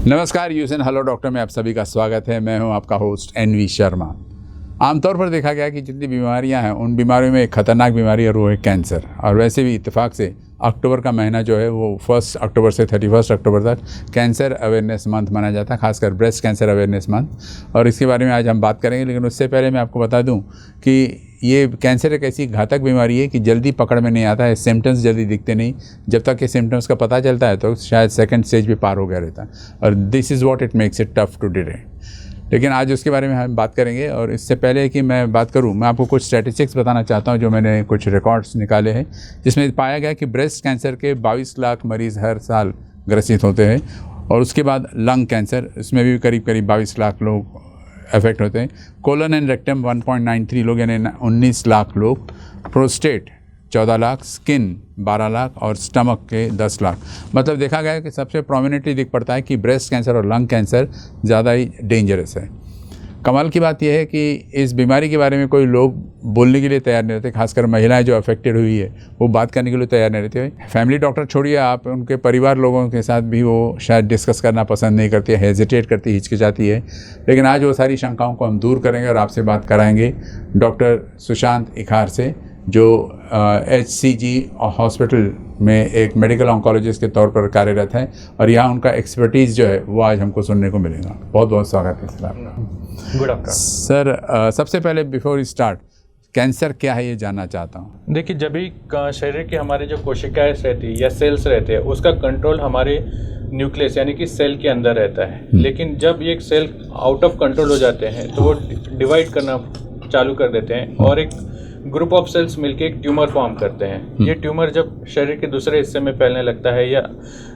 नमस्कार, यूएसएन hello doctor में आप सभी का स्वागत है। मैं हूं आपका होस्ट एनवी शर्मा। आमतौर पर देखा गया कि जितनी बीमारियां हैं उन बीमारियों में एक खतरनाक बीमारी है, वो है कैंसर। और वैसे भी इत्तेफाक से अक्टूबर का महीना जो है वो 1 अक्टूबर से 31 अक्टूबर तक कैंसर अवेयरनेस मंथ माना जाता है, खासकर ब्रेस्ट कैंसर अवेयरनेस मंथ। और इसके बारे में आज हम बात करेंगे, लेकिन उससे पहले मैं आपको बता दूं कि ये कैंसर एक ऐसी घातक बीमारी है कि जल्दी पकड़ में नहीं आता है, सिम्टम्स जल्दी दिखते नहीं। जब तक कि सिम्टम्स का पता चलता है तो शायद सेकंड स्टेज भी पार हो गया रहता है, और this is what it makes it tough to detect. लेकिन आज उसके बारे में हम बात करेंगे। और इससे पहले कि मैं बात करूं, मैं आपको कुछ स्टैटिस्टिक्स बताना चाहता हूं जो मैंने कुछ रिकॉर्ड्स निकाले हैं, जिसमें पाया गया कि ब्रेस्ट कैंसर के 22 लाख मरीज़ हर साल ग्रसित होते हैं। और उसके बाद लंग कैंसर, इसमें भी करीब 22 लाख लोग अफेक्ट होते हैं। कोलन एंड रेक्टम 1.93 लोग, यानी 19 लाख लोग। प्रोस्टेट 14 लाख, स्किन 12 लाख और स्टमक के 10 लाख। मतलब देखा गया है कि सबसे प्रोमिनेंटली दिख पड़ता है कि ब्रेस्ट कैंसर और लंग कैंसर ज़्यादा ही डेंजरस है। कमाल की बात यह है कि इस बीमारी के बारे में कोई लोग बोलने के लिए तैयार नहीं रहते, खासकर महिलाएं जो अफेक्टेड हुई है वो बात करने के लिए तैयार नहीं रहते। फैमिली डॉक्टर छोड़िए, आप उनके परिवार लोगों के साथ भी वो शायद डिस्कस करना पसंद नहीं करती है, हेजिटेट करती, हिचकिचाती है। लेकिन आज वो सारी शंकाओं को हम दूर करेंगे और आपसे बात कराएंगे डॉक्टर सुशांत इखार से, जो HCG हॉस्पिटल में एक मेडिकल ऑन्कोलॉजिस्ट के तौर पर कार्यरत है। और यहाँ उनका एक्सपर्टीज़ जो है वो आज हमको सुनने को मिलेगा। बहुत बहुत स्वागत है सर आपका। Good afternoon sir. सबसे पहले बिफोर स्टार्ट, कैंसर क्या है ये जानना चाहता हूँ। देखिए, जब भी शरीर के हमारे जो कोशिकाएं रहती है या सेल्स रहते हैं, उसका कंट्रोल हमारे न्यूक्लियस यानी कि सेल के अंदर रहता है। लेकिन जब ये सेल आउट ऑफ कंट्रोल हो जाते हैं तो वो डिवाइड करना चालू कर देते हैं और एक ग्रुप ऑफ सेल्स मिलके एक ट्यूमर फॉर्म करते हैं। ये ट्यूमर जब शरीर के दूसरे हिस्से में फैलने लगता है या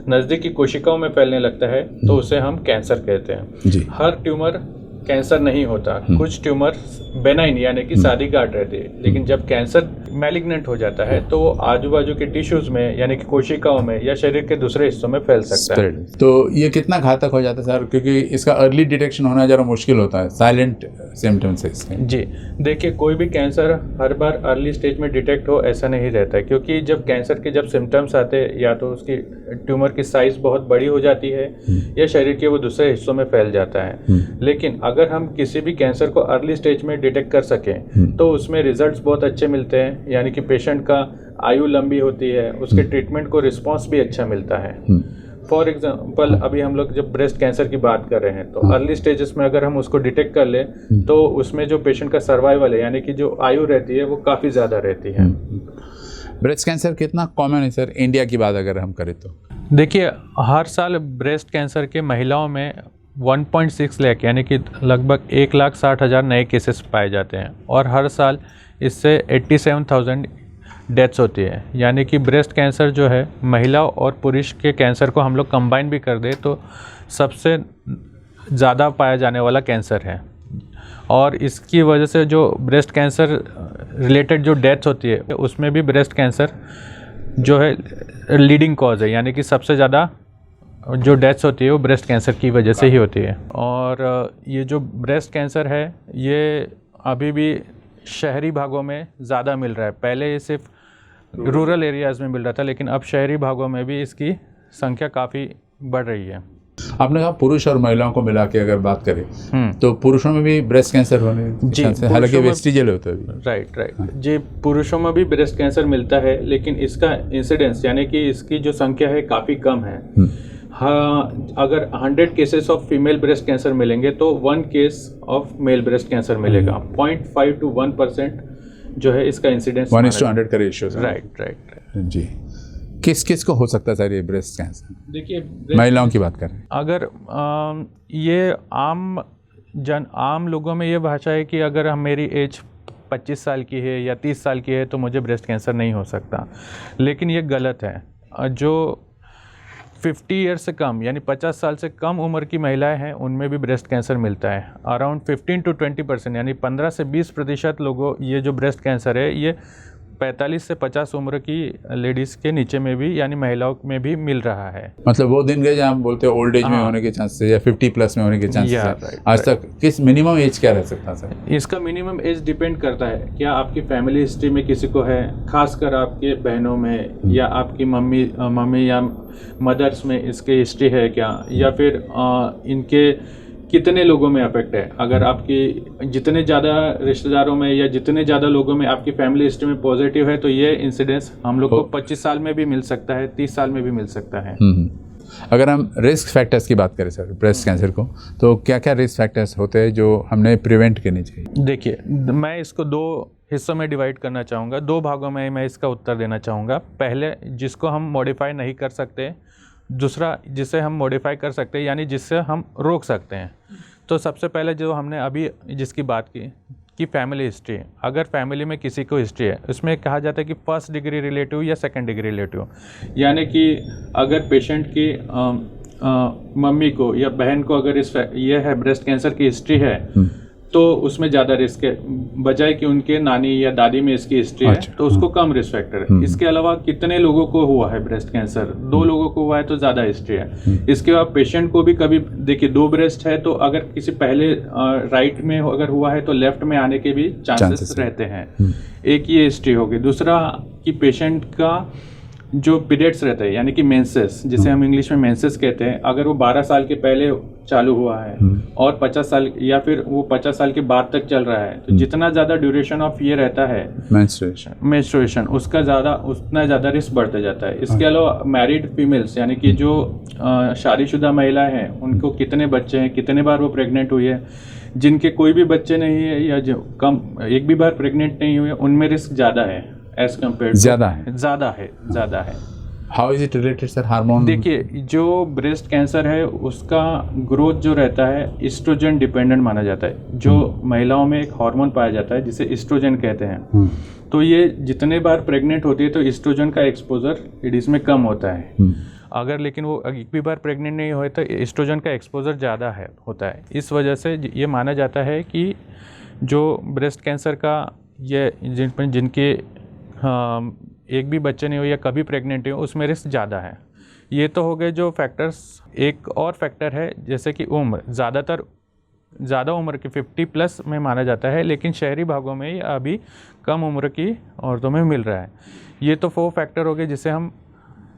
नज़दीकी कोशिकाओं में फैलने लगता है तो उसे हम कैंसर कहते हैं जी। हर ट्यूमर कैंसर नहीं होता। कुछ ट्यूमर बेनाइन यानी कि सादी गांठ रहती है, लेकिन जब कैंसर मैलिग्नेंट हो जाता है तो वो आजू बाजू के टिश्यूज में यानी कि कोशिकाओं में या शरीर के दूसरे हिस्सों में फैल सकता है। तो ये कितना घातक हो जाता है सर, क्योंकि इसका अर्ली डिटेक्शन होना ज़रा मुश्किल होता है, साइलेंट सिम्टम्स है इसके। जी देखिए, कोई भी कैंसर हर बार अर्ली स्टेज में डिटेक्ट हो ऐसा नहीं रहता है, क्योंकि जब कैंसर के जब सिम्टम्स आते हैं या तो उसकी ट्यूमर की साइज बहुत बड़ी हो जाती है या शरीर के वो दूसरे हिस्सों में फैल जाता है। लेकिन अगर हम किसी भी कैंसर को अर्ली स्टेज में डिटेक्ट कर सकें तो उसमें रिजल्ट्स बहुत अच्छे मिलते हैं, यानी कि पेशेंट का आयु लंबी होती है, उसके ट्रीटमेंट को रिस्पॉन्स भी अच्छा मिलता है। फॉर एग्जांपल, अभी हम लोग जब ब्रेस्ट कैंसर की बात कर रहे हैं तो अर्ली स्टेजेस में अगर हम उसको डिटेक्ट कर ले तो उसमें जो पेशेंट का सर्वाइवल है यानी कि जो आयु रहती है वो काफ़ी ज़्यादा रहती है। ब्रेस्ट कैंसर कितना कॉमन है सर, इंडिया की बात अगर हम करें तो? देखिए, हर साल ब्रेस्ट कैंसर के महिलाओं में 1.6 लाख यानी कि लगभग 1,60,000 नए केसेस पाए जाते हैं और हर साल इससे 87,000 डेथ्स होती है। यानी कि ब्रेस्ट कैंसर जो है महिला और पुरुष के कैंसर को हम लोग कंबाइन भी कर दे तो सबसे ज़्यादा पाया जाने वाला कैंसर है। और इसकी वजह से जो ब्रेस्ट कैंसर रिलेटेड जो डेथ्स होती है उसमें भी ब्रेस्ट कैंसर जो है लीडिंग कॉज है, यानी कि सबसे ज़्यादा जो डेथ्स होती है वो ब्रेस्ट कैंसर की वजह से ही होती है। और ये जो ब्रेस्ट कैंसर है ये अभी भी शहरी भागों में ज़्यादा मिल रहा है। पहले ये सिर्फ रूरल एरियाज़ में मिल रहा था, लेकिन अब शहरी भागों में भी इसकी संख्या काफ़ी बढ़ रही है। आपने कहा पुरुष और महिलाओं को मिला के अगर बात करें तो पुरुषों में भी ब्रेस्ट कैंसर होने के चांस है, हालांकि वेस्टिजियल होता है। राइट जी, पुरुषों में भी ब्रेस्ट कैंसर मिलता है, लेकिन इसका इंसिडेंस यानी कि इसकी जो संख्या है काफ़ी कम है। हाँ, अगर 100 cases of female breast cancer मिलेंगे तो 1 case of male breast cancer मिलेगा। 0.5 to 1% जो है इसका इंसिडेंस 1:100 का रेशियो। राइट जी। किस किस को हो सकता है सर ये ब्रेस्ट कैंसर? देखिए, महिलाओं की बात करें अगर ये आम लोगों में ये भाषा है कि अगर मेरी एज 25 साल की है या 30 साल की है तो मुझे ब्रेस्ट कैंसर नहीं हो सकता, लेकिन ये गलत है। जो 50 ईयर से कम यानी 50 साल से कम उम्र की महिलाएं हैं उनमें भी ब्रेस्ट कैंसर मिलता है। अराउंड 15 to 20% यानी 15 से 20% लोगों ये जो ब्रेस्ट कैंसर है ये 45 से 50 उम्र की लेडीज़ के नीचे में भी यानी महिलाओं में भी मिल रहा है। मतलब वो दिन गए जहाँ हम बोलते हैं ओल्ड एज में होने के चांसेस या 50 प्लस में होने के चांसेस है। आज तक किस मिनिमम एज क्या रह सकता है सर? इसका मिनिमम एज डिपेंड करता है क्या आपकी फैमिली हिस्ट्री में किसी को है, खासकर आपके बहनों में या आपकी मम्मी या मदर्स में इसकी हिस्ट्री है क्या, या फिर इनके कितने लोगों में अफेक्ट है। अगर आपकी जितने ज़्यादा रिश्तेदारों में या जितने ज़्यादा लोगों में आपकी फैमिली हिस्ट्री में पॉजिटिव है तो ये इंसिडेंस हम लोग को 25 साल में भी मिल सकता है, 30 साल में भी मिल सकता है। अगर हम रिस्क फैक्टर्स की बात करें सर ब्रेस्ट कैंसर को, तो क्या क्या रिस्क फैक्टर्स होते हैं जो हमने प्रिवेंट करने चाहिए? देखिए, मैं इसको 2 हिस्सों में डिवाइड करना चाहूँगा, 2 भागों में मैं इसका उत्तर देना चाहूँगा। पहले जिसको हम मॉडिफाई नहीं कर सकते, दूसरा जिसे हम मॉडिफाई कर सकते हैं यानी जिससे हम रोक सकते हैं। तो सबसे पहले जो हमने अभी जिसकी बात की कि फैमिली हिस्ट्री, अगर फैमिली में किसी को हिस्ट्री है, उसमें कहा जाता है कि 1st डिग्री रिलेटिव या 2nd डिग्री रिलेटिव, यानी कि अगर पेशेंट की मम्मी को या बहन को अगर ये है ब्रेस्ट कैंसर की हिस्ट्री है तो उसमें ज़्यादा रिस्क है, बजाय कि उनके नानी या दादी में इसकी हिस्ट्री है तो उसको कम रिस्क फैक्टर है। इसके अलावा कितने लोगों को हुआ है ब्रेस्ट कैंसर, 2 लोगों को हुआ है तो ज़्यादा हिस्ट्री है। इसके बाद पेशेंट को भी कभी देखिए 2 ब्रेस्ट है तो अगर किसी पहले राइट में अगर हुआ है तो लेफ्ट में आने के भी चांसेस रहते हैं। एक ये हिस्ट्री होगी। दूसरा कि पेशेंट का जो पीरियड्स रहता है यानी कि मेंसेस, जिसे हम इंग्लिश में मेंसेस कहते हैं, अगर वो 12 साल के पहले चालू हुआ है और 50 साल या फिर वो 50 साल के बाद तक चल रहा है तो जितना ज़्यादा ड्यूरेशन ऑफ ये रहता है मेंस्ट्रुएशन उसका उतना ज़्यादा रिस्क बढ़ता जाता है। इसके अलावा मैरिड फीमेल्स यानी कि जो शादीशुदा महिलाएं हैं उनको कितने बच्चे हैं, कितने बार वो प्रेग्नेंट हुई है, जिनके कोई भी बच्चे नहीं है या जो कम एक भी बार प्रेग्नेंट नहीं हुए, उनमें रिस्क ज़्यादा है एज कम्पेयर ज़्यादा है। How is it related sir? Hormone? देखिए, जो ब्रेस्ट कैंसर है उसका ग्रोथ जो रहता है एस्ट्रोजन डिपेंडेंट माना जाता है। जो महिलाओं में एक हार्मोन पाया जाता है जिसे एस्ट्रोजन कहते हैं, तो ये जितने बार प्रेग्नेंट होती है तो एस्ट्रोजन का एक्सपोजर लेडीज में कम होता है। अगर लेकिन वो एक भी बार प्रेग्नेंट नहीं हुए तो एस्ट्रोजन का एक्सपोजर ज़्यादा होता है। इस वजह से ये माना जाता है कि जो ब्रेस्ट कैंसर का ये जिनके एक भी बच्चे नहीं हो या कभी प्रेग्नेंट हो उसमें रिस्क ज़्यादा है। ये तो हो गए जो फैक्टर्स। एक और फैक्टर है जैसे कि उम्र, ज़्यादा उम्र की 50 प्लस में माना जाता है, लेकिन शहरी भागों में अभी कम उम्र की औरतों में मिल रहा है। ये तो 4 फैक्टर हो गए जिसे हम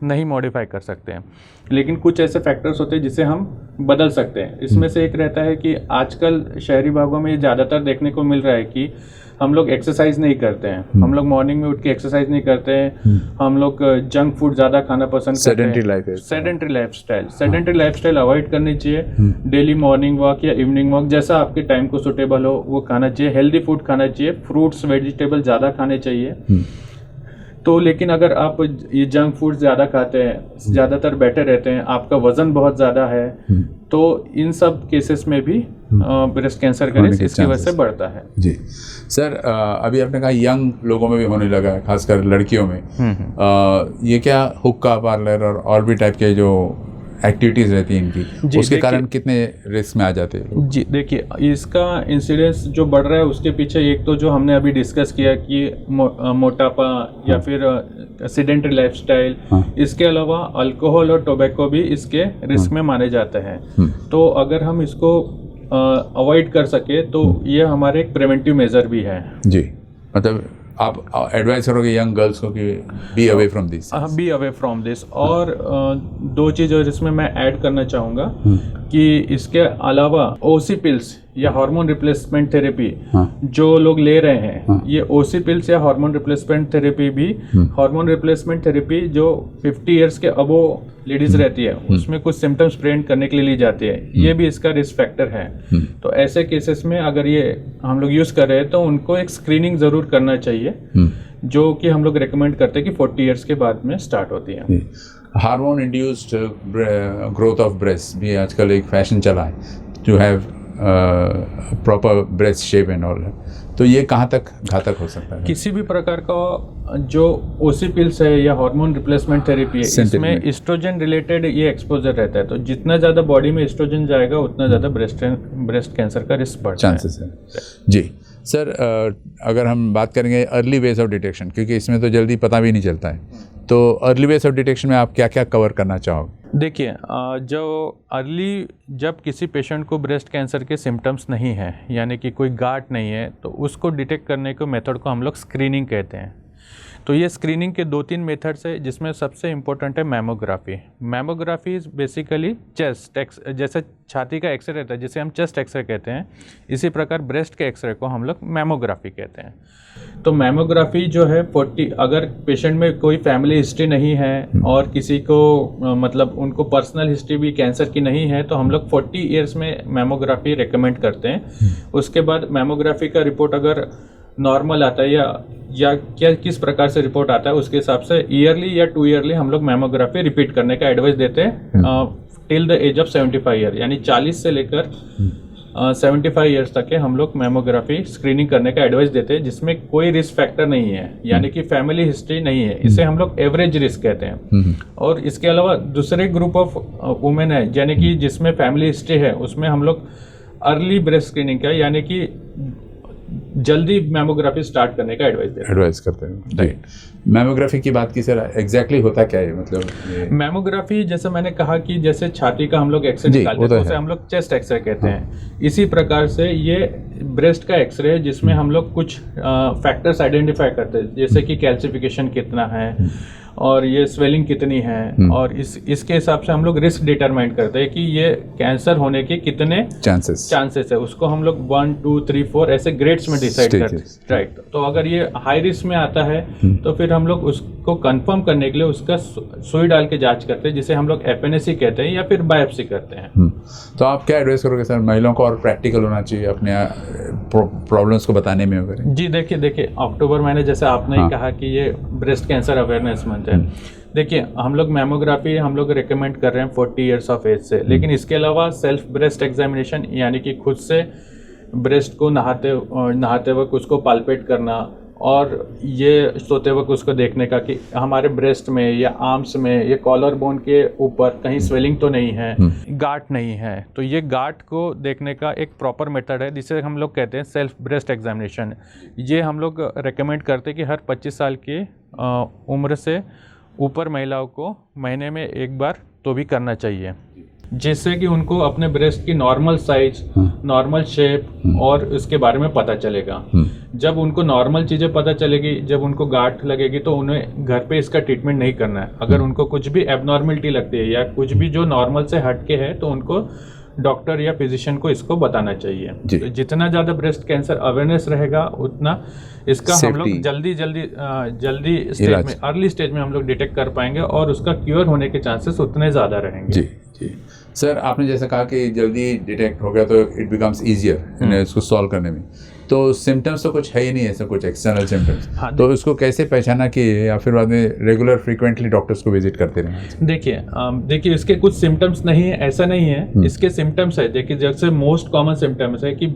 नहीं मॉडिफाई कर सकते हैं, लेकिन कुछ ऐसे फैक्टर्स होते हैं जिसे हम बदल सकते हैं। इसमें से एक रहता है कि आजकल शहरी भागों में ज़्यादातर देखने को मिल रहा है कि हम लोग एक्सरसाइज नहीं करते हैं, हम लोग मॉर्निंग में उठ के एक्सरसाइज नहीं करते हैं, हम लोग जंक फूड ज़्यादा खाना पसंद करते हैं। सेडेंटरी लाइफस्टाइल अवॉइड करनी चाहिए। डेली मॉर्निंग वॉक या इवनिंग वॉक जैसा आपके टाइम को सुटेबल हो वो खाना चाहिए। हेल्दी फूड खाना चाहिए, फ्रूट्स वेजिटेबल ज़्यादा खाने चाहिए। तो लेकिन अगर आप ये जंक फूड ज़्यादा खाते हैं, ज़्यादातर बैठे रहते हैं, आपका वज़न बहुत ज़्यादा है, तो इन सब केसेस में भी ब्रेस्ट कैंसर का रिस्क इसकी वजह से बढ़ता है। जी सर, अभी आपने कहा यंग लोगों में भी होने लगा है, खासकर लड़कियों में। ये क्या हुक्का पार्लर और भी टाइप के जो एक्टिविटीज़ रहती हैं इनकी, उसके कारण कितने रिस्क में आ जाते हैं? जी देखिए, इसका इंसिडेंस जो बढ़ रहा है उसके पीछे एक तो जो हमने अभी डिस्कस किया कि मोटापा या फिर सेडेंटरी लाइफस्टाइल, इसके अलावा अल्कोहल और टोबैको भी इसके रिस्क में माने जाते हैं। तो अगर हम इसको अवॉइड कर सके तो ये हमारे एक प्रिवेंटिव मेजर भी है। जी, मतलब आप एडवाइस करोगे यंग गर्ल्स को कि be away from this? Be away from this. और 2 चीज़ और इसमें मैं ऐड करना चाहूँगा कि इसके अलावा ओसी पिल्स या हार्मोन रिप्लेसमेंट थेरेपी जो लोग ले रहे हैं, ये ओसी पिल्स या हार्मोन रिप्लेसमेंट थेरेपी भी, हार्मोन रिप्लेसमेंट थेरेपी जो 50 इयर्स के अबो लेडीज रहती है उसमें कुछ सिम्टम्स प्रिवेंट करने के लिए ली जाती है, ये भी इसका रिस्क फैक्टर है। तो ऐसे केसेस में अगर ये हम लोग यूज़ कर रहे हैं तो उनको एक स्क्रीनिंग ज़रूर करना चाहिए, जो कि हम लोग रिकमेंड करते हैं कि 40 इयर्स के बाद में स्टार्ट होती है। Hormone induced growth of breast भी आजकल एक फैशन चला है, to have proper breast shape and all, तो ये कहाँ तक घातक हो सकता है? किसी भी प्रकार का जो ओसी पिल्स है या हार्मोन रिप्लेसमेंट थेरेपी है, इसमें एस्ट्रोजन रिलेटेड ये एक्सपोजर रहता है, तो जितना ज़्यादा बॉडी में एस्ट्रोजन जाएगा उतना ज़्यादा ब्रेस्ट कैंसर का रिस्क बढ़ता है। चांसेस है। जी सर अगर हम बात करेंगे अर्ली वेज ऑफ डिटेक्शन, क्योंकि इसमें तो जल्दी पता भी नहीं चलता है, तो अर्ली वेज ऑफ डिटेक्शन में आप क्या क्या कवर करना चाहोगे? देखिए, जब किसी पेशेंट को ब्रेस्ट कैंसर के सिम्टम्स नहीं है, यानी कि कोई गांठ नहीं है, तो उसको डिटेक्ट करने के मेथड को हम लोग स्क्रीनिंग कहते हैं। तो ये स्क्रीनिंग के 2-3 मेथड्स है, जिसमें सबसे इम्पोर्टेंट है mammography. Mammography is basically chest जैसे छाती का एक्सरे रहता है, जिसे हम चेस्ट एक्सरे कहते हैं, इसी प्रकार ब्रेस्ट के एक्सरे को हम लोग मैमोग्राफी कहते हैं। तो मैमोग्राफी जो है 40, अगर पेशेंट में कोई फैमिली हिस्ट्री नहीं है और किसी को मतलब उनको पर्सनल हिस्ट्री भी कैंसर की नहीं है, तो हम लोग 40 ईयर्स में मैमोग्राफी रिकमेंड करते हैं। उसके बाद मैमोग्राफी का रिपोर्ट अगर नॉर्मल आता है या क्या किस प्रकार से रिपोर्ट आता है, उसके हिसाब से ईयरली या 2 ईयरली हम लोग मैमोग्राफी रिपीट करने का एडवाइस देते हैं till the age of 75 year, यानी 40 से लेकर 75 ईयर्स तक के हम लोग मैमोग्राफी स्क्रीनिंग करने का एडवाइस देते हैं, जिसमें कोई रिस्क फैक्टर नहीं है, यानी कि फैमिली हिस्ट्री नहीं है। इसे हम लोग एवरेज रिस्क कहते हैं। और इसके अलावा दूसरे ग्रुप ऑफ वुमेन है, यानी कि जिसमें फैमिली हिस्ट्री है, उसमें हम लोग अर्ली ब्रेस्ट स्क्रीनिंग का, यानी कि जल्दी मैमोग्राफी स्टार्ट करने का एडवाइस करते हैं। राइट। मैमोग्राफी की बात की सर, एग्जैक्टली होता क्या है? मतलब मैमोग्राफी, जैसे मैंने कहा कि जैसे छाती का हम लोग एक्सरे निकालते हैं, उसे हम लोग चेस्ट एक्सरे कहते हैं। इसी प्रकार से ये ब्रेस्ट का एक्सरे है, जिसमें हम लोग कुछ फैक्टर्स आइडेंटिफाई करते हैं, जैसे कि कैल्सिफिकेशन कितना है और ये स्वेलिंग कितनी है, और इसके हिसाब से हम लोग रिस्क डिटरमाइन करते हैं कि ये कैंसर होने के कितने चांसेस है। उसको हम लोग 1, 2, 3, 4 ऐसे ग्रेड्स में डिसाइड करते हैं। राइट। तो अगर ये हाई रिस्क में आता है तो फिर हम लोग उसको कंफर्म करने के लिए उसका सुई डाल के जांच करते हैं, जिसे हम लोग एपीएनएसी कहते हैं या फिर बायोप्सी करते हैं। तो आप क्या एडवाइस करोगे सर, महिलाओं को और प्रैक्टिकल होना चाहिए अपने प्रॉब्लम्स को बताने में वगैरह? जी देखिए, अक्टूबर महीने जैसे आपने ही कहा कि ये ब्रेस्ट कैंसर अवेयरनेस मंथ है। देखिए, हम लोग मैमोग्राफी हम लोग रिकमेंड कर रहे हैं 40 ईयर्स ऑफ एज से, लेकिन इसके अलावा सेल्फ ब्रेस्ट एग्जामिनेशन, यानी कि खुद से ब्रेस्ट को नहाते वक्त उसको पाल्पेट करना, और ये सोते वक्त उसको देखने का कि हमारे ब्रेस्ट में या आर्म्स में या कॉलर बोन के ऊपर कहीं स्वेलिंग तो नहीं है, गांठ नहीं है। तो ये गांठ को देखने का एक प्रॉपर मेथड है, जिसे हम लोग कहते हैं सेल्फ ब्रेस्ट एग्जामिनेशन। ये हम लोग रेकमेंड करते हैं कि हर 25 साल की उम्र से ऊपर महिलाओं को महीने में एक बार तो भी करना चाहिए, जिससे कि उनको अपने ब्रेस्ट की नॉर्मल साइज, नॉर्मल शेप और उसके बारे में पता चलेगा। जब उनको नॉर्मल चीज़ें पता चलेगी, जब उनको गांठ लगेगी, तो उन्हें घर पे इसका ट्रीटमेंट नहीं करना है। अगर उनको कुछ भी एबनॉर्मलिटी लगती है या कुछ भी जो नॉर्मल से हटके है, तो उनको डॉक्टर या फिजिशियन को इसको बताना चाहिए। तो जितना ज़्यादा ब्रेस्ट कैंसर अवेयरनेस रहेगा, उतना इसका हम लोग जल्दी स्टेज में, अर्ली स्टेज में हम लोग डिटेक्ट कर पाएंगे, और उसका क्योर होने के चांसेस उतने ज़्यादा रहेंगे। जी सर, आपने जैसा कहा कि जल्दी डिटेक्ट हो गया तो इट बिकम्स ईजियर इसको सॉल्व करने में। तो सिम्टम्स तो कुछ है ही नहीं, ऐसा कुछ एक्सटर्नल सिम्टम्स। तो उसको कैसे पहचाना कि, या फिर बाद में रेगुलर फ्रीक्वेंटली डॉक्टर्स को विजिट करते रहें? देखिए इसके कुछ सिम्टम्स नहीं है, ऐसा नहीं है। इसके सिम्टम्स है, देखिए जैसे मोस्ट कॉमन सिम्टम्स है कि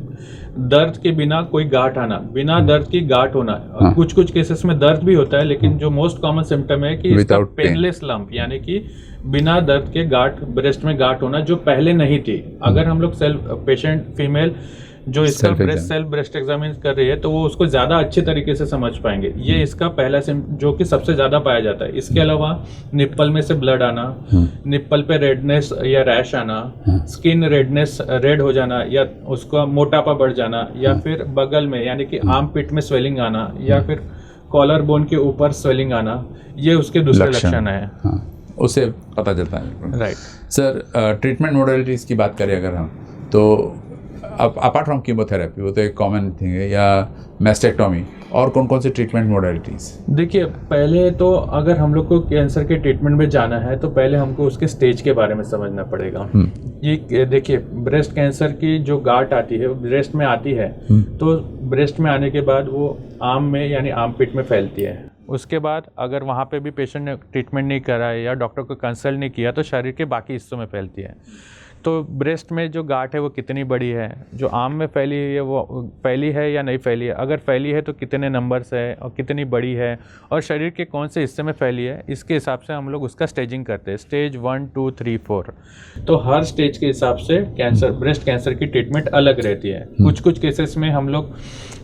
दर्द के बिना कोई गांठ आना, बिना दर्द की गांठ होना। कुछ केसेस में दर्द भी होता है, लेकिन जो मोस्ट कॉमन सिम्टम है कि इसका पेनलेस लंप, यानी कि बिना दर्द के गांठ, ब्रेस्ट में गांठ होना जो पहले नहीं थी। अगर हम लोग पेशेंट फीमेल जो इसका सेल्फ ब्रेस्ट एग्जामिन कर रही है, तो वो उसको ज़्यादा अच्छे तरीके से समझ पाएंगे। ये इसका पहला जो कि सबसे ज़्यादा पाया जाता है। इसके अलावा निप्पल में से ब्लड आना, निप्पल पे रेडनेस या रैश आना, स्किन रेडनेस, रेड हो जाना, या उसका मोटापा बढ़ जाना, या फिर बगल में यानी कि आर्म पिट में स्वेलिंग आना, या फिर कॉलर बोन के ऊपर स्वेलिंग आना, ये उसके दूसरे लक्षण है। उससे पता चलता है। राइट सर, ट्रीटमेंट मॉडलिटीज़ की बात करें अगर हम, तो अपार्ट फ्रॉम कीमोथेरेपी, वो तो एक कॉमन थिंग है, या मैस्टेक्टोमी, और कौन कौन सी ट्रीटमेंट मॉडलिटीज़? देखिए, पहले तो अगर हम लोग को कैंसर के ट्रीटमेंट में जाना है, तो पहले हमको उसके स्टेज के बारे में समझना पड़ेगा। ये देखिए, ब्रेस्ट कैंसर की जो गांठ आती है, ब्रेस्ट में आती है, तो ब्रेस्ट में आने के बाद वो आर्म में यानी आर्म पिट में फैलती है। उसके बाद अगर वहाँ पे भी पेशेंट ने ट्रीटमेंट नहीं करा है या डॉक्टर को कंसल्ट नहीं किया, तो शरीर के बाकी हिस्सों में फैलती है। तो ब्रेस्ट में जो गांठ है वो कितनी बड़ी है, जो आम में फैली हुई है वो फैली है या नहीं फैली है, अगर फैली है तो कितने नंबर्स है और कितनी बड़ी है, और शरीर के कौन से हिस्से में फैली है, इसके हिसाब से हम लोग उसका स्टेजिंग करते हैं, स्टेज 1, 2, 3, 4। तो हर स्टेज के हिसाब से कैंसर, ब्रेस्ट कैंसर की ट्रीटमेंट अलग रहती है। कुछ केसेस में हम लोग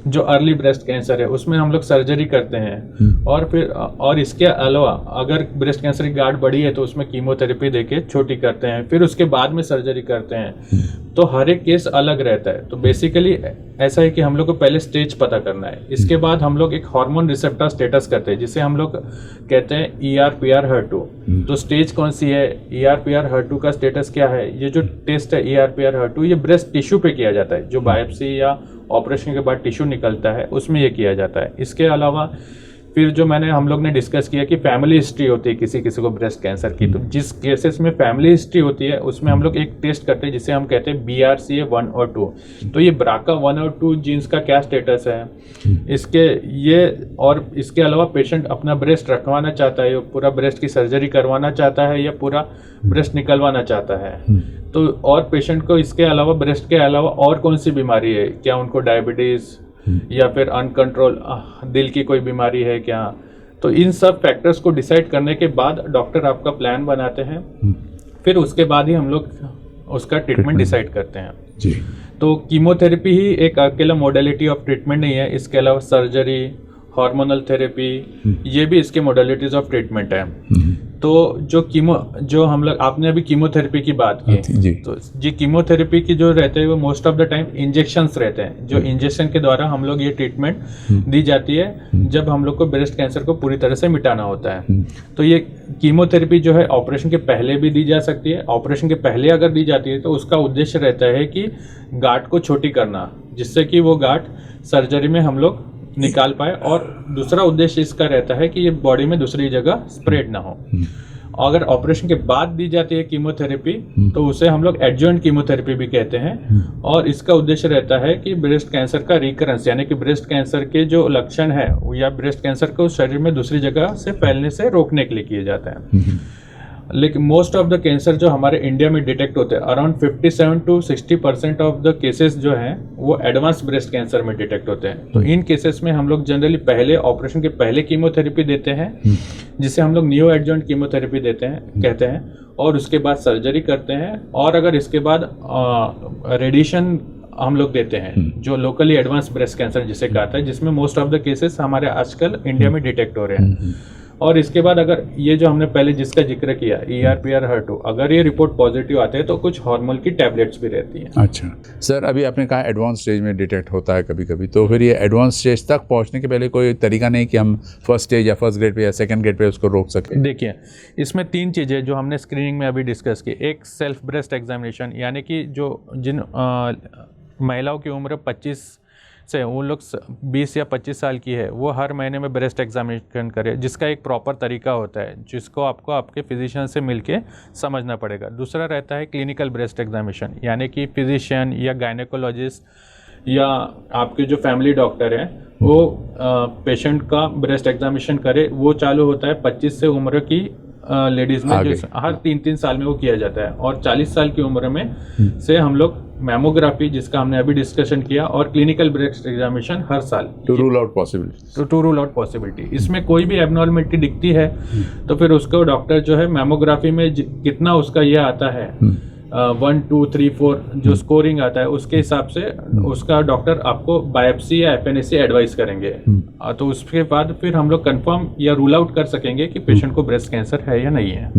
जो अर्ली ब्रेस्ट कैंसर है उसमें हम लोग सर्जरी करते हैं, और इसके अलावा अगर ब्रेस्ट कैंसर की गांठ बड़ी है तो उसमें कीमोथेरेपी देके छोटी करते हैं, फिर उसके बाद में सर्जरी करते हैं। तो हर एक केस अलग रहता है। तो बेसिकली ऐसा है कि हम लोग को पहले स्टेज पता करना है, इसके बाद हम लोग एक हार्मोन रिसेप्टर स्टेटस करते हैं जिसे हम लोग कहते हैं ER/PR HER2। तो स्टेज कौन सी है, ER/PR HER2 का स्टेटस क्या है, ये जो टेस्ट है ER/PR HER2 ये ब्रेस्ट टिश्यू पे किया जाता है, जो बायोप्सी या ऑपरेशन के बाद टिश्यू निकलता है उसमें ये किया जाता है। इसके अलावा फिर जो हम लोग ने डिस्कस किया कि फैमिली हिस्ट्री होती है किसी को ब्रेस्ट कैंसर की, तो जिस केसेस में फैमिली हिस्ट्री होती है उसमें हम लोग एक टेस्ट करते हैं जिसे हम कहते हैं BRCA 1 और 2। तो ये BRCA 1 और 2 जीन्स का क्या स्टेटस है, इसके अलावा पेशेंट अपना ब्रेस्ट रखवाना चाहता है, पूरा ब्रेस्ट की सर्जरी करवाना चाहता है या पूरा ब्रेस्ट निकलवाना चाहता है। तो और पेशेंट को इसके अलावा, ब्रेस्ट के अलावा और कौन सी बीमारी है, क्या उनको डायबिटीज़ या फिर अनकंट्रोल दिल की कोई बीमारी है क्या। तो इन सब फैक्टर्स को डिसाइड करने के बाद डॉक्टर आपका प्लान बनाते हैं, फिर उसके बाद ही हम लोग उसका ट्रीटमेंट डिसाइड करते हैं जी। तो कीमोथेरेपी ही एक अकेला मोडेलिटी ऑफ ट्रीटमेंट नहीं है, इसके अलावा सर्जरी, हार्मोनल थेरेपी, ये भी इसके मोडेलिटीज ऑफ ट्रीटमेंट है। तो जो हम लोग, आपने अभी कीमोथेरेपी की बात की, तो जी कीमोथेरेपी की जो रहते हैं वो most of the time injections रहते हैं, जो इंजेक्शन के द्वारा हम लोग ये ट्रीटमेंट दी जाती है जब हम लोग को ब्रेस्ट कैंसर को पूरी तरह से मिटाना होता है। तो ये कीमोथेरेपी जो है ऑपरेशन के पहले भी दी जा सकती है। ऑपरेशन के पहले अगर दी जाती है तो उसका उद्देश्य रहता है कि गांठ को छोटी करना, जिससे कि वो गांठ सर्जरी में हम लोग निकाल पाए, और दूसरा उद्देश्य इसका रहता है कि ये बॉडी में दूसरी जगह स्प्रेड ना हो। अगर ऑपरेशन के बाद दी जाती है कीमोथेरेपी तो उसे हम लोग एडजुवेंट कीमोथेरेपी भी कहते हैं, और इसका उद्देश्य रहता है कि ब्रेस्ट कैंसर का रिकरेंस, यानी कि ब्रेस्ट कैंसर के जो लक्षण है या ब्रेस्ट कैंसर को शरीर में दूसरी जगह से फैलने से रोकने के लिए किए जाते हैं। लेकिन मोस्ट ऑफ द कैंसर जो हमारे इंडिया में डिटेक्ट होते हैं, around 57 to 60% of the cases जो हैं वो एडवांस ब्रेस्ट कैंसर में डिटेक्ट होते हैं। तो इन केसेस में हम लोग जनरली पहले ऑपरेशन के पहले कीमोथेरेपी देते हैं, जिसे हम लोग नियो एडजुवेंट कीमोथेरेपी कहते हैं, और उसके बाद सर्जरी करते हैं, और अगर इसके बाद रेडिएशन हम लोग देते हैं, जो लोकली एडवांस ब्रेस्ट कैंसर जिसे कहता है, जिसमें मोस्ट ऑफ द केसेस हमारे आजकल इंडिया में डिटेक्ट हो रहे हैं। और इसके बाद अगर ये जो हमने पहले जिसका जिक्र किया ER/PR HER2, अगर ये रिपोर्ट पॉजिटिव आते हैं तो कुछ हार्मोन की टैबलेट्स भी रहती हैं। अच्छा सर, अभी आपने कहा एडवांस स्टेज में डिटेक्ट होता है कभी कभी, तो फिर ये एडवांस स्टेज तक पहुंचने के पहले कोई तरीका नहीं कि हम फर्स्ट स्टेज या फर्स्ट ग्रेड पे या सेकंड ग्रेड पे उसको रोक सकें? देखिए, इसमें 3 चीज़ें जो हमने स्क्रीनिंग में अभी डिस्कस की। एक सेल्फ ब्रेस्ट एग्जामिनेशन, यानी कि जिन महिलाओं की उम्र 25 से उन लोग 20 या 25 साल की है, वो हर महीने में ब्रेस्ट एग्जामिनेशन करें, जिसका एक प्रॉपर तरीका होता है जिसको आपको आपके फिजिशियन से मिलके समझना पड़ेगा। दूसरा रहता है क्लिनिकल ब्रेस्ट एग्जामिनेशन, यानी कि फिजिशियन या गायनेकोलॉजिस्ट या आपके जो फैमिली डॉक्टर हैं वो पेशेंट का ब्रेस्ट एग्जामिनेशन करे। वो चालू होता है 25 से उम्र की लेडीज़ में, जो हर 3-3 साल में वो किया जाता है, और 40 साल की उम्र में से हम लोग मैमोग्राफी, जिसका हमने अभी डिस्कशन किया, और क्लिनिकल ब्रेस्ट एग्जामिनेशन हर साल, टू रूल आउट पॉसिबिलिटी। इसमें कोई भी एबनॉर्मलिटी दिखती है तो फिर उसको डॉक्टर जो है मैमोग्राफी में कितना उसका ये आता है 1, 2, 3, 4 जो स्कोरिंग आता है, उसके हिसाब से उसका डॉक्टर आपको बायोप्सी या FNAC एडवाइस करेंगे। तो उसके बाद फिर हम लोग कंफर्म या रूल आउट कर सकेंगे कि पेशेंट को ब्रेस्ट कैंसर है या नहीं है।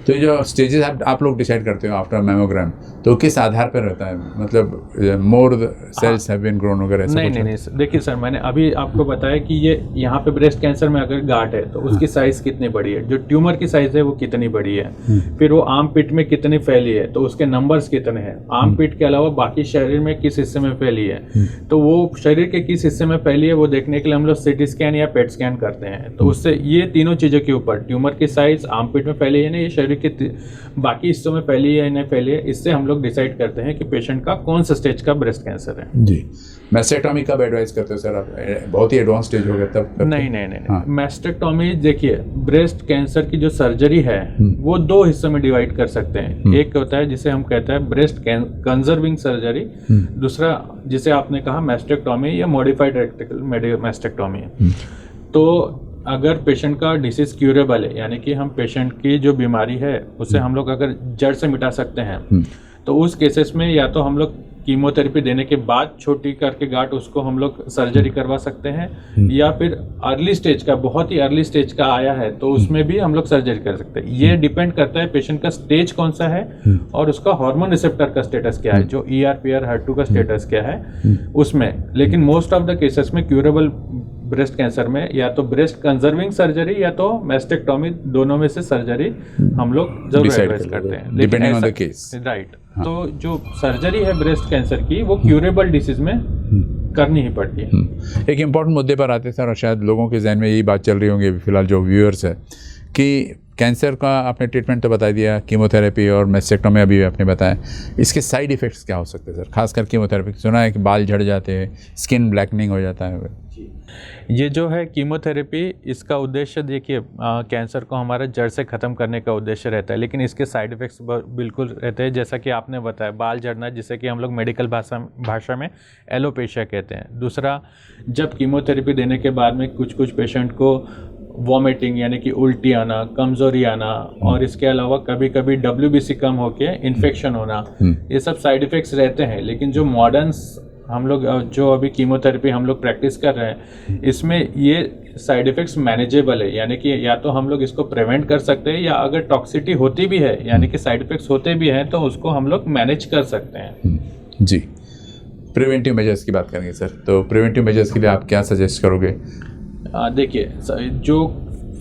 तो जो स्टेजेस आप लोग डिसाइड करते हो आफ्टर मैमोग्राम, तो किस आधार पर रहता है? मतलब मोर सेल्स हैव बीन ग्रोन वगैरह? नहीं, देखिए सर, मैंने अभी आपको बताया कि ये यहाँ पे ब्रेस्ट कैंसर में अगर गांठ है तो उसकी साइज कितनी बड़ी है, जो ट्यूमर की साइज है वो कितनी बड़ी है, फिर वो आर्म पिट में कितनी फैली है तो उसके नंबर्स कितने हैं, आर्म पिट के अलावा बाकी शरीर में किस हिस्से में फैली है, तो वो शरीर के किस हिस्से में फैली है वो देखने के लिए हम लोग CT स्कैन या PET स्कैन करते हैं। तो उससे ये तीनों चीज़ों के ऊपर, ट्यूमर की साइज, आर्म पिट में फैली है नहीं, ये शरीर के बाकी हिस्सों में फैली है या नहीं फैली है, इससे हम लोग डिसाइड करते हैं कि पेशेंट का कौन सा स्टेज का ब्रेस्ट कैंसर है। जी, मैस्टेक्टोमी कब एडवाइस करते हो सर आप? बहुत ही एडवांस स्टेज हो गया तब करते हो? नहीं। हाँ। मैस्टेक्टोमी देखिए, ब्रेस्ट कैंसर की जो सर्जरी है वो 2 हिस्सों में डिवाइड कर सकते हैं। एक होता है जिसे हम कहते हैं ब्रेस्ट कंजर्विंग सर्जरी, दूसरा जिसे आपने कहा मैस्टेक्टोमी या मॉडिफाइड रेक्टल मैस्टेक्टोमी। तो अगर पेशेंट का डिसीज क्यूरेबल है, यानी कि हम पेशेंट की जो बीमारी है उसे हम लोग अगर जड़ से मिटा सकते हैं, तो उस केसेस में या तो हम लोग कीमोथेरेपी देने के बाद छोटी करके गांठ उसको हम लोग सर्जरी करवा सकते हैं, या फिर अर्ली स्टेज का, बहुत ही अर्ली स्टेज का आया है तो उसमें भी हम लोग सर्जरी कर सकते हैं। ये डिपेंड करता है पेशेंट का स्टेज कौन सा है और उसका हार्मोन रिसेप्टर का स्टेटस क्या है, जो ER/PR HER2 का स्टेटस क्या है उसमें। लेकिन मोस्ट ऑफ द केसेस में क्यूरेबल ब्रेस्ट कैंसर में या तो ब्रेस्ट कंजर्विंग सर्जरी या तो मैस्टेक्टोमी, दोनों में से सर्जरी हम लोग जरूर एडवाइस करते हैं, depending on the case. Right. तो जो सर्जरी है ब्रेस्ट कैंसर की वो क्यूरेबल डिसीज में करनी ही पड़ती है। एक इम्पॉर्टेंट मुद्दे पर आते हैं सर, और शायद लोगों के जहन में यही बात चल रही होंगी फिलहाल जो व्यूअर्स है, कि कैंसर का आपने ट्रीटमेंट तो बता दिया, कीमोथेरेपी और मैस्टेक्टोमी अभी आपने बताया, इसके साइड इफ़ेक्ट्स क्या हो सकते हैं सर? खासकर कीमोथेरेपी सुना है कि बाल झड़ जाते हैं, स्किन ब्लैकनिंग हो जाता है। ये जो है कीमोथेरेपी, इसका उद्देश्य देखिए कैंसर को हमारा जड़ से ख़त्म करने का उद्देश्य रहता है, लेकिन इसके साइड इफ़ेक्ट्स बिल्कुल रहते हैं, जैसा कि आपने बताया बाल झड़ना, जिसे कि हम लोग मेडिकल भाषा में एलोपेशिया कहते हैं। दूसरा, जब कीमोथेरेपी देने के बाद में कुछ पेशेंट को वॉमिटिंग यानी कि उल्टी आना, कमज़ोरी आना, और इसके अलावा कभी कभी WBC कम होके इन्फेक्शन होना, ये सब साइड इफ़ेक्ट्स रहते हैं। लेकिन जो मॉडर्न हम लोग जो अभी कीमोथेरेपी हम लोग प्रैक्टिस कर रहे हैं, इसमें ये साइड इफ़ेक्ट्स मैनेजेबल है, यानी कि या तो हम लोग इसको प्रिवेंट कर सकते हैं, या अगर टॉक्सिटी होती भी है यानी कि साइड इफ़ेक्ट्स होते भी हैं तो उसको हम लोग मैनेज कर सकते हैं। जी, प्रिवेंटिव मेजर्स की बात करेंगे सर, तो प्रिवेंटिव मेजर्स के लिए आप क्या सजेस्ट करोगे? देखिए, जो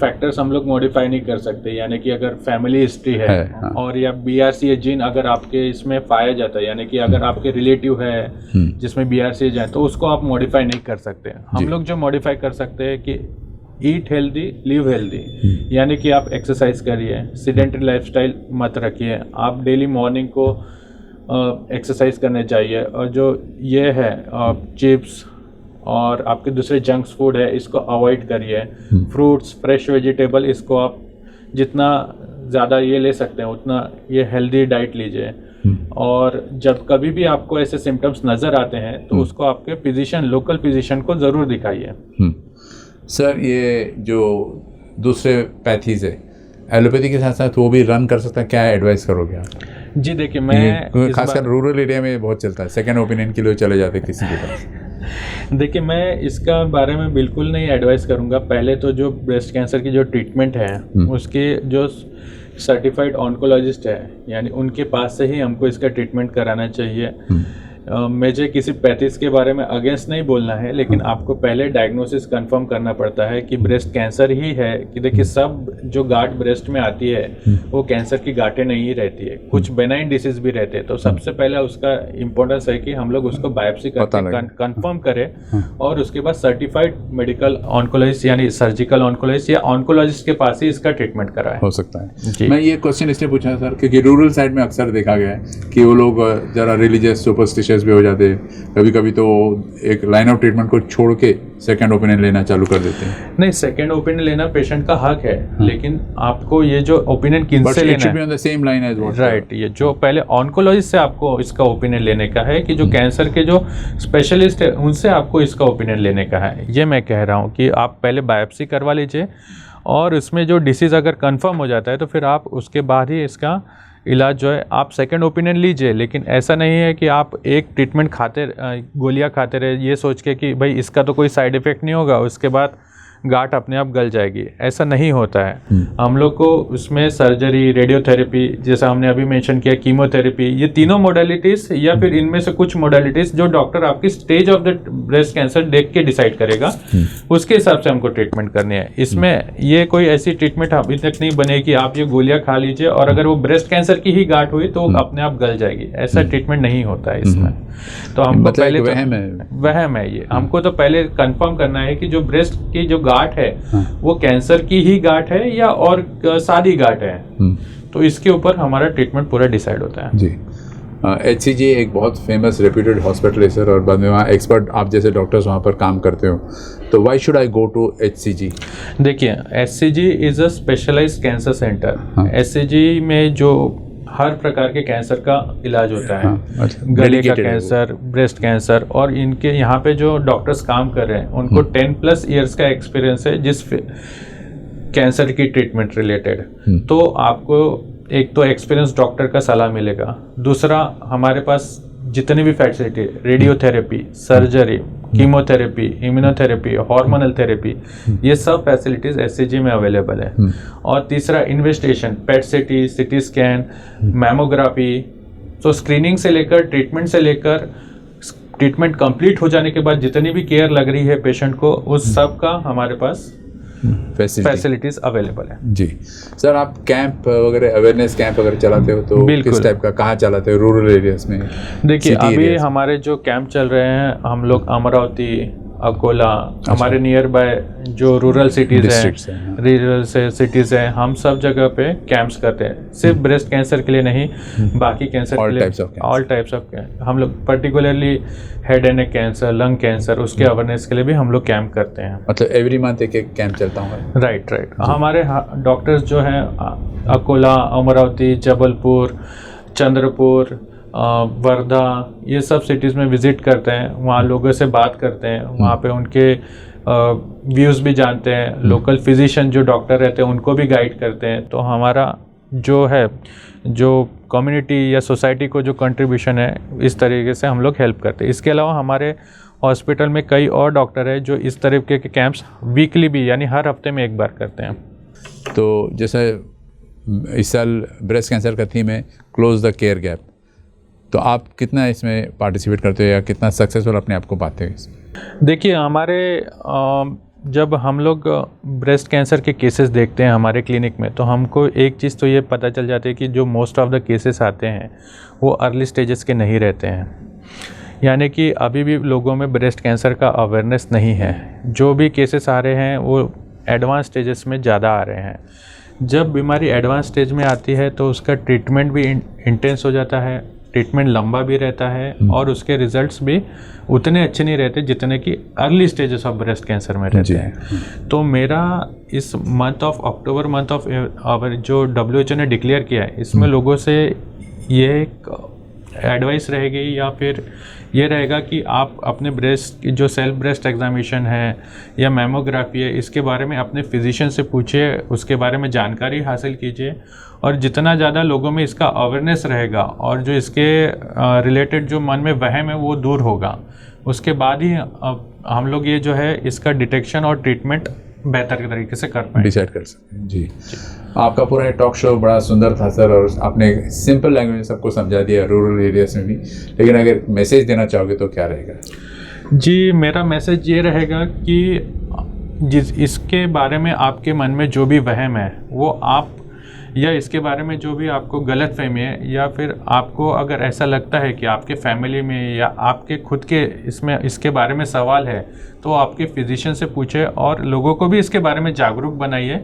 फैक्टर्स हम लोग मॉडिफाई नहीं कर सकते, यानी कि अगर फैमिली हिस्ट्री है हाँ। और या BRCA जीन अगर आपके इसमें पाया जाता है, यानी कि अगर आपके रिलेटिव है जिसमें BRCA जीन, तो उसको आप मॉडिफाई नहीं कर सकते। हम लोग जो मॉडिफाई कर सकते हैं कि ईट हेल्दी लिव हेल्दी, यानी कि आप एक्सरसाइज करिए, सीडेंटरी लाइफस्टाइल मत रखिए, आप डेली मॉर्निंग को एक्सरसाइज करने चाहिए, और जो ये है चिप्स और आपके दूसरे जंक्स फूड है इसको अवॉइड करिए। फ्रूट्स, फ्रेश वेजिटेबल, इसको आप जितना ज़्यादा ये ले सकते हैं उतना ये हेल्दी डाइट लीजिए। और जब कभी भी आपको ऐसे सिम्टम्स नज़र आते हैं तो उसको आपके फिजिशियन, लोकल फिजिशियन को ज़रूर दिखाइए। सर, ये जो दूसरे पैथीज है एलोपैथी के साथ साथ वो भी रन कर सकता है, क्या एडवाइस करोगे आप? जी देखिए, मैं खासकर रूरल एरिया में बहुत चलता है, सेकंड ओपिनियन के लिए चले जाते हैं किसी के पास। देखिए, मैं इसका बारे में बिल्कुल नहीं एडवाइस करूंगा। पहले तो जो ब्रेस्ट कैंसर की जो ट्रीटमेंट है उसके जो सर्टिफाइड ऑन्कोलॉजिस्ट है, यानी उनके पास से ही हमको इसका ट्रीटमेंट कराना चाहिए। मुझे किसी पैथीज के बारे में अगेंस्ट नहीं बोलना है, लेकिन आपको पहले डायग्नोसिस कंफर्म करना पड़ता है कि ब्रेस्ट कैंसर ही है। कि देखिए, सब जो गांठ ब्रेस्ट में आती है वो कैंसर की गांठें नहीं रहती है, कुछ बेनाइन डिसीज भी रहते हैं। तो सबसे पहले उसका इम्पोर्टेंस है कि हम लोग उसको बायोप्सी करके कंफर्म करें, और उसके बाद सर्टिफाइड मेडिकल ऑन्कोलॉजिस्ट यानी सर्जिकल ऑन्कोलॉजिस्ट या ऑन्कोलॉजिस्ट के पास ही इसका ट्रीटमेंट कराएं। हो सकता है। मैं ये क्वेश्चन इसलिए पूछा सर क्योंकि रूरल साइड में अक्सर देखा गया है कि वो लोग जरा रिलीजियस सुपरस्टिशियस भी हो जाते हैं, कभी कभी तो एक लाइन ऑफ ट्रीटमेंट को छोड़ के सेकंड ओपिनियन लेना चालू कर देते हैं। नहीं, सेकंड ओपिनियन लेना पेशेंट का हक है, लेकिन आपको ये जो ओपिनियन किनसे लेना है, on the same line as what, right, ये जो पहले ऑन्कोलॉजिस्ट से आपको इसका ओपिनियन लेने का है, कि जो कैंसर के जो स्पेशलिस्ट है उनसे आपको इसका ओपिनियन लेने का है। ये मैं कह रहा हूँ कि आप पहले बायोप्सी करवा लीजिए, और उसमें जो डिसीज़ अगर कंफर्म हो जाता है तो फिर आप उसके बाद ही इसका इलाज जो है आप सेकंड ओपिनियन लीजिए। लेकिन ऐसा नहीं है कि आप एक ट्रीटमेंट खाते, गोलियां खाते रहे ये सोच के कि भाई इसका तो कोई साइड इफ़ेक्ट नहीं होगा, उसके बाद गांठ अपने आप गल जाएगी। ऐसा नहीं होता है। हम लोग को उसमें सर्जरी, रेडियोथेरेपी, जैसा हमने अभी मेंशन किया, कीमोथेरेपी, ये तीनों मोडालिटीज़ या फिर इनमें से कुछ मोडालिटीज़ जो डॉक्टर आपकी stage of the breast cancer देख के डिसाइड करेगा, उसके हिसाब से हमको ट्रीटमेंट करनी है। इसमें ये कोई ऐसी ट्रीटमेंट अभी तक नहीं बने कि आप ये गोलियां खा लीजिए और अगर वो ब्रेस्ट कैंसर की ही गांठ हुई तो अपने आप गल जाएगी। ऐसा ट्रीटमेंट नहीं होता है इसमें। तो हमको पहले वहम है ये, हमको तो पहले कंफर्म करना है कि जो ब्रेस्ट की जो गांठ है हाँ। वो कैंसर की ही गांठ है या और सादी गांठ है, तो इसके ऊपर हमारा ट्रीटमेंट पूरा डिसाइड होता है। जी। HCG एक बहुत फेमस रेप्यूटेड हॉस्पिटल है सर, और बाद में वहाँ एक्सपर्ट आप जैसे डॉक्टर्स वहाँ पर काम करते हो, तो why should I go to HCG? देखिए, HCG is a specialised cancer centre. हाँ। HCG में जो हर प्रकार के कैंसर का इलाज होता है, हाँ, अच्छा, गले का dedicated है वो। कैंसर, ब्रेस्ट कैंसर, और इनके यहाँ पे जो डॉक्टर्स काम कर रहे हैं उनको 10+ ईयर्स का एक्सपीरियंस है जिस कैंसर की ट्रीटमेंट रिलेटेड। तो आपको एक तो एक्सपीरियंस डॉक्टर का सलाह मिलेगा, दूसरा हमारे पास जितनी भी facility, radiotherapy, surgery, chemotherapy, immunotherapy, hormonal therapy, ये सब फैसिलिटीज़ HCG में अवेलेबल है। और तीसरा investigation, PET CT, CT scan, mammography, तो स्क्रीनिंग से लेकर ट्रीटमेंट से लेकर ट्रीटमेंट कंप्लीट हो जाने के बाद जितनी भी केयर लग रही है पेशेंट को, उस सब का हमारे पास फैसिलिटीज अवेलेबल है। जी सर, आप कैंप वगैरह, अवेयरनेस कैंप वगैरह चलाते हो, तो बिल्कुल। किस टाइप का, कहाँ चलाते हो? रूरल एरियाज में? देखिए, city अभी areas में? हमारे जो कैंप चल रहे हैं, हम लोग अमरावती, अकोला, हमारे नियर बाय जो रूरल सिटीज़ Districts हैं, हैं, रूरल से सिटीज़ हैं, हम सब जगह पे कैंप्स करते हैं। सिर्फ ब्रेस्ट कैंसर के लिए नहीं, बाकी कैंसर All के लिए, types of cancer. All types of cancer. हम लोग particularly head and neck cancer, lung cancer, उसके अवेयरनेस के लिए भी हम लोग कैंप करते हैं। मतलब एवरी मंथ एक एक कैंप चलता हूँ? राइट। हमारे डॉक्टर्स जो हैं अकोला, अमरावती, जबलपुर, चंद्रपुर, वर्धा, ये सब सिटीज़ में विज़िट करते हैं, वहाँ लोगों से बात करते हैं, वहाँ पे उनके व्यूज़ भी जानते हैं, लोकल फिजिशियन जो डॉक्टर रहते हैं उनको भी गाइड करते हैं। तो हमारा जो है, जो कम्युनिटी या सोसाइटी को जो कंट्रीब्यूशन है, इस तरीके से हम लोग हेल्प करते हैं। इसके अलावा हमारे हॉस्पिटल में कई और डॉक्टर हैं जो इस तरीके के कैंप्स वीकली भी, यानी हर हफ्ते में एक बार करते हैं। तो जैसे इस साल ब्रेस्ट कैंसर का थीम है क्लोज द केयर गैप, तो आप कितना इसमें पार्टिसिपेट करते हो या कितना सक्सेसफुल अपने आप को पाते हो इसमें? देखिए, हमारे जब हम लोग ब्रेस्ट कैंसर के केसेस देखते हैं हमारे क्लिनिक में, तो हमको एक चीज़ तो ये पता चल जाती है कि जो मोस्ट ऑफ द केसेस आते हैं वो अर्ली स्टेजेस के नहीं रहते हैं, यानी कि अभी भी लोगों में ब्रेस्ट कैंसर का अवेयरनेस नहीं है। जो भी केसेस आ रहे हैं वो एडवांस स्टेजेस में ज़्यादा आ रहे हैं। जब बीमारी एडवांस स्टेज में आती है तो उसका ट्रीटमेंट भी इंटेंस हो जाता है, ट्रीटमेंट लंबा भी रहता है, और उसके रिजल्ट्स भी उतने अच्छे नहीं रहते जितने कि early stages of breast cancer में रहते हैं। तो मेरा इस month of October, month of जो WHO ने डिक्लेयर किया है, इसमें लोगों से ये एक एडवाइस रहेगी या फिर ये रहेगा कि आप अपने ब्रेस्ट की जो सेल्फ ब्रेस्ट एग्जामिनेशन है या मैमोग्राफी है, इसके बारे में अपने फिजिशियन से पूछिए, उसके बारे में जानकारी हासिल कीजिए, और जितना ज़्यादा लोगों में इसका अवेयरनेस रहेगा और जो इसके रिलेटेड जो मन में वहम है वो दूर होगा, उसके बाद ही हम लोग ये जो है इसका डिटेक्शन और ट्रीटमेंट बेहतर तरीके से कर पाएंगे, डिसाइड कर सकते हैं। जी, आपका पूरा टॉक शो बड़ा सुंदर था सर, और आपने सिंपल लैंग्वेज में सबको समझा दिया, रूरल एरियाज में भी। लेकिन अगर मैसेज देना चाहोगे तो क्या रहेगा? जी, मेरा मैसेज ये रहेगा कि इसके बारे में आपके मन में जो भी वहम है वो आप, या इसके बारे में जो भी आपको गलतफहमी है, या फिर आपको अगर ऐसा लगता है कि आपके फैमिली में या आपके खुद के इसके बारे में सवाल है, तो आपके फिजिशियन से पूछे, और लोगों को भी इसके बारे में जागरूक बनाइए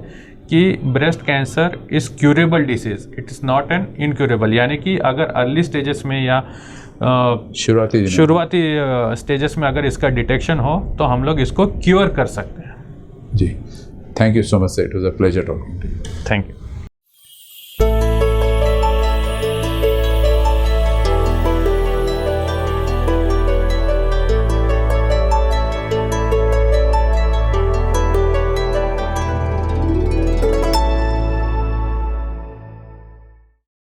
कि breast cancer is curable disease, it is not an incurable. यानी कि अगर अर्ली स्टेजेस में या शुरुआती स्टेजेस में अगर इसका डिटेक्शन हो तो हम लोग इसको क्योर कर सकते हैं। जी, thank you so much sir, it was a pleasure talking to you. Thank you.